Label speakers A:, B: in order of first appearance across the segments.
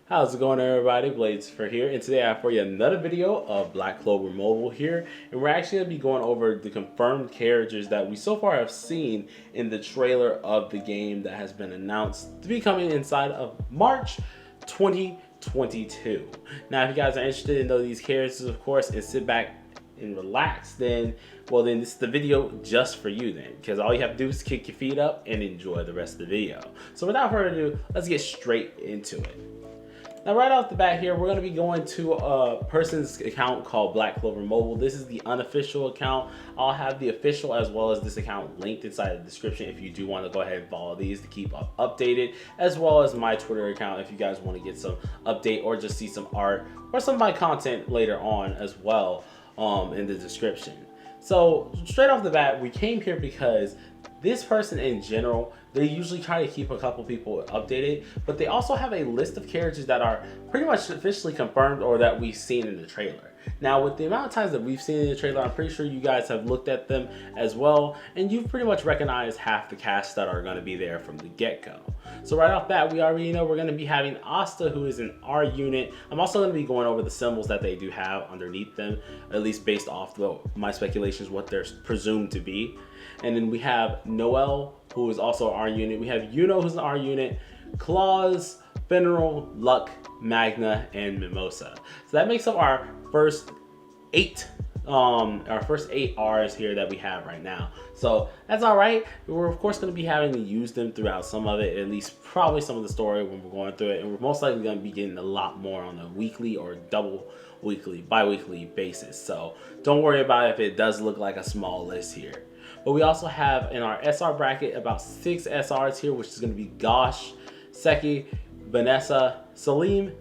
A: How's it going, everybody? Blades for here, and today I have for you another video of Black Clover Mobile here, and we're actually going to be going over the confirmed characters that we so far have seen in the trailer of the game that has been announced to be coming inside of March 2022. Now, if you guys are interested in those these characters, of course, and sit back and relax, then this is the video just for you then, because all you have to do is kick your feet up and enjoy the rest of the video. So without further ado, let's get straight into it. Now, right off the bat here, we're going to be going to a person's account called Black Clover Mobile. This is the unofficial account. I'll have the official as well as this account linked inside the description if you do want to go ahead and follow these to keep updated, as well as my Twitter account if you guys want to get some update or just see some art or some of my content later on as well in the description. So straight off the bat, we came here because this person in general, they usually try to keep a couple people updated, but they also have a list of characters that are pretty much officially confirmed or that we've seen in the trailer. Now, with the amount of times that we've seen in the trailer, I'm pretty sure you guys have looked at them as well, and you've pretty much recognized half the cast that are going to be there from the get-go. So right off bat, we already know we're going to be having Asta, who is in our unit. I'm also going to be going over the symbols that they do have underneath them, at least based off my speculations, what they're presumed to be. And then we have Noelle, who is also our unit. We have Yuno, who's in our unit, Claus, Fenrir, Luck, Magna, and Mimosa. So that makes up our first eight R's here that we have right now. So that's all right. We're of course going to be having to use them throughout some of it, at least probably some of the story when we're going through it, and we're most likely going to be getting a lot more on a weekly or bi-weekly basis. So don't worry about it if it does look like a small list here. But we also have in our SR bracket about 6 SRs here, which is going to be Gosh, Seki, Vanessa, Salim.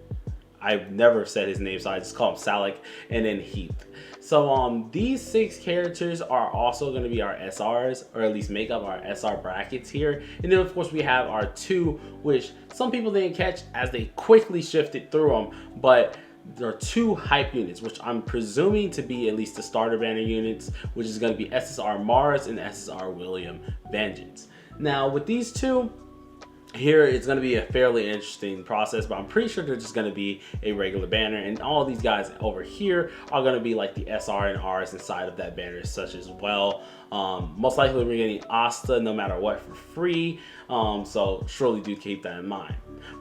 A: I've never said his name, so I just call him Salik, and then Heath. So these 6 characters are also going to be our SRs, or at least make up our SR brackets here. And then of course we have our 2, which some people didn't catch as they quickly shifted through them, but there are 2 hype units, which I'm presuming to be at least the starter banner units, which is going to be SSR Mars and SSR William Vengeance. Now with these 2 here, it's going to be a fairly interesting process, but I'm pretty sure they're just going to be a regular banner, and all of these guys over here are going to be like the SR and Rs inside of that banner such as well. Most likely we're getting Asta no matter what for free, so surely do keep that in mind.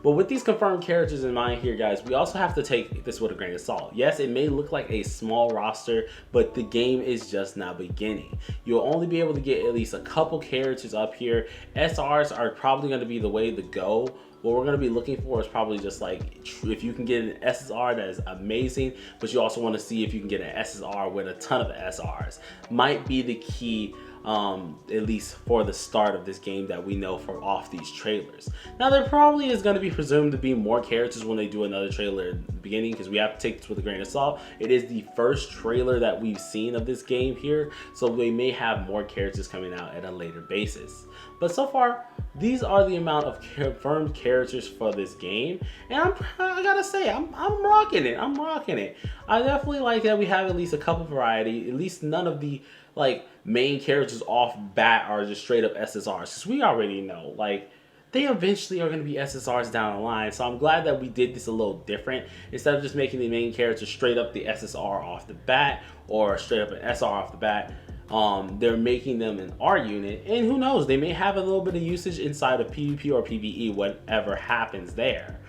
A: But with these confirmed characters in mind here, guys, we also have to take this with a grain of salt. Yes, it may look like a small roster, but the game is just now beginning. You'll only be able to get at least a couple characters up here. SRs are probably going to be the way to go. What we're going to be looking for is probably just like, if you can get an SSR, that is amazing, but you also want to see if you can get an SSR with a ton of SRs. Might be the key, at least for the start of this game, that we know from off these trailers. Now, there probably is going to be presumed to be more characters when they do another trailer at the beginning, because we have to take this with a grain of salt. It is the first trailer that we've seen of this game here, so they may have more characters coming out at a later basis. But so far, these are the amount of confirmed characters for this game, and I gotta say, I'm rocking it. I'm rocking it. I definitely like that we have at least a couple variety. At least none of the main characters off bat are just straight up SSRs, because we already know they eventually are going to be SSRs down the line. So I'm glad that we did this a little different. Instead of just making the main character straight up the SSR off the bat or straight up an SR off the bat, they're making them an R unit, and who knows, they may have a little bit of usage inside of PvP or PvE, whatever happens there.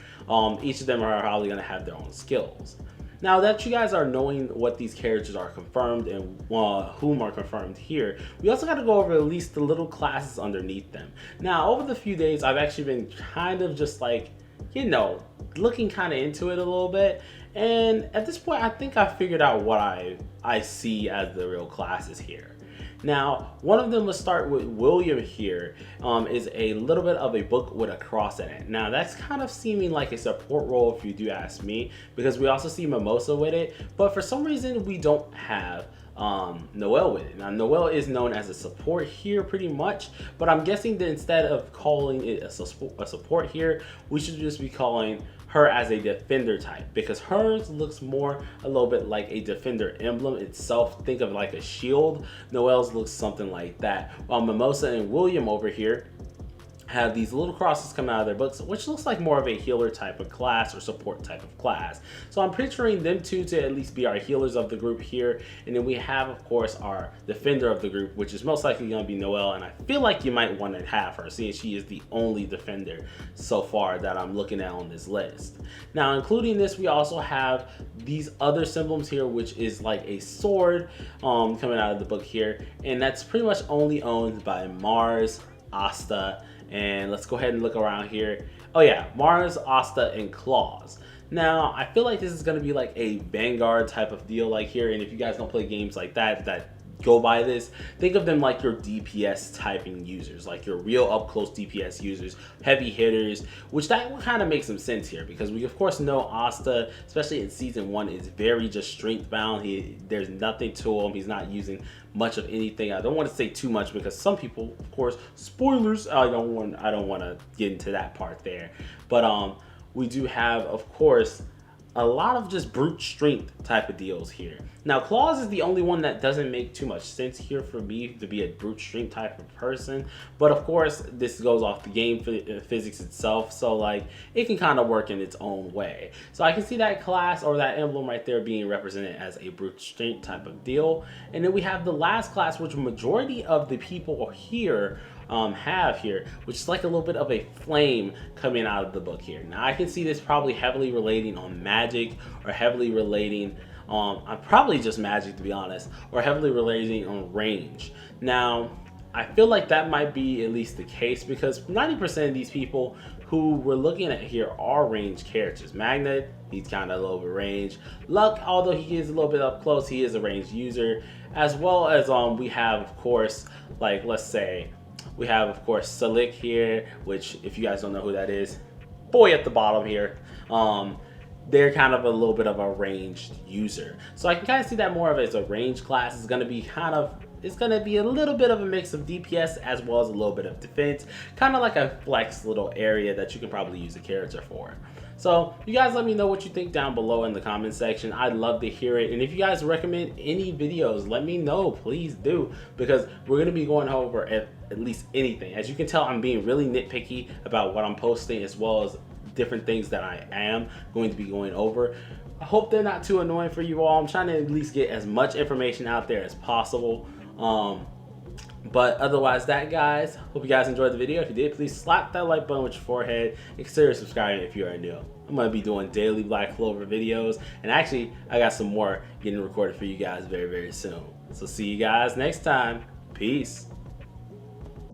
A: Each of them are probably going to have their own skills. Now that you guys are knowing what these characters are confirmed and whom are confirmed here, we also got to go over at least the little classes underneath them. Now, over the few days, I've actually been kind of just looking kind of into it a little bit, and at this point I think I figured out what I see as the real classes here. Now, one of them, let's start with William here, is a little bit of a book with a cross in it. Now, that's kind of seeming like a support role if you do ask me, because we also see Mimosa with it, but for some reason we don't have Noelle with it. Now, Noelle is known as a support here pretty much, but I'm guessing that instead of calling it a support here, we should just be calling her as a defender type, because hers looks more a little bit like a defender emblem itself. Think of like a shield. Noelle's looks something like that, while Mimosa and William over here have these little crosses coming out of their books, which looks like more of a healer type of class or support type of class. So I'm picturing them two to at least be our healers of the group here. And then we have, of course, our defender of the group, which is most likely going to be Noelle. And I feel like you might want to have her, seeing she is the only defender so far that I'm looking at on this list. Now, including this, we also have these other symbols here, which is like a sword coming out of the book here. And that's pretty much only owned by Mars, Asta, and let's go ahead and look around here. Oh yeah, Mars, Asta, and Claws. Now, I feel like this is going to be like a Vanguard type of deal like here, and if you guys don't play games like that go by this, think of them like your DPS typing users, like your real up close DPS users, heavy hitters, which that kind of makes some sense here because we of course know Asta, especially in season 1, is very just strength bound. There's nothing to him. He's not using much of anything. I don't want to say too much because some people, of course, spoilers, I don't want to get into that part there. But we do have, of course, a lot of just brute strength type of deals here. Now, Claws is the only one that doesn't make too much sense here for me to be a brute strength type of person. But of course, this goes off the game physics itself, so like it can kind of work in its own way. So I can see that class or that emblem right there being represented as a brute strength type of deal. And then we have the last class, which majority of the people here have here, which is like a little bit of a flame coming out of the book here. Now I can see this probably heavily relating on magic or heavily relating on probably just magic, to be honest, or heavily relating on range. Now I feel like that might be at least the case because 90% of these people who we're looking at here are ranged characters. Magnet, he's kind of low range. Luck, although he is a little bit up close, he is a ranged user, as well as we have, of course, like let's say we have, of course, Salik here, which if you guys don't know who that is, boy at the bottom here, they're kind of a little bit of a ranged user. So I can kind of see that more of as a ranged class. It's going to be a little bit of a mix of DPS as well as a little bit of defense, kind of like a flex little area that you can probably use a character for. So you guys let me know what you think down below in the comment section. I'd love to hear it. And if you guys recommend any videos, let me know, please do, because we're going to be going over at least anything. As you can tell, I'm being really nitpicky about what I'm posting as well as different things that I am going to be going over. I hope they're not too annoying for you all. I'm trying to at least get as much information out there as possible. But otherwise that, guys, hope you guys enjoyed the video. If you did, please slap that like button with your forehead and consider subscribing if you are new. I'm going to be doing daily Black Clover videos, and actually I got some more getting recorded for you guys very, very soon. So see you guys next time. Peace.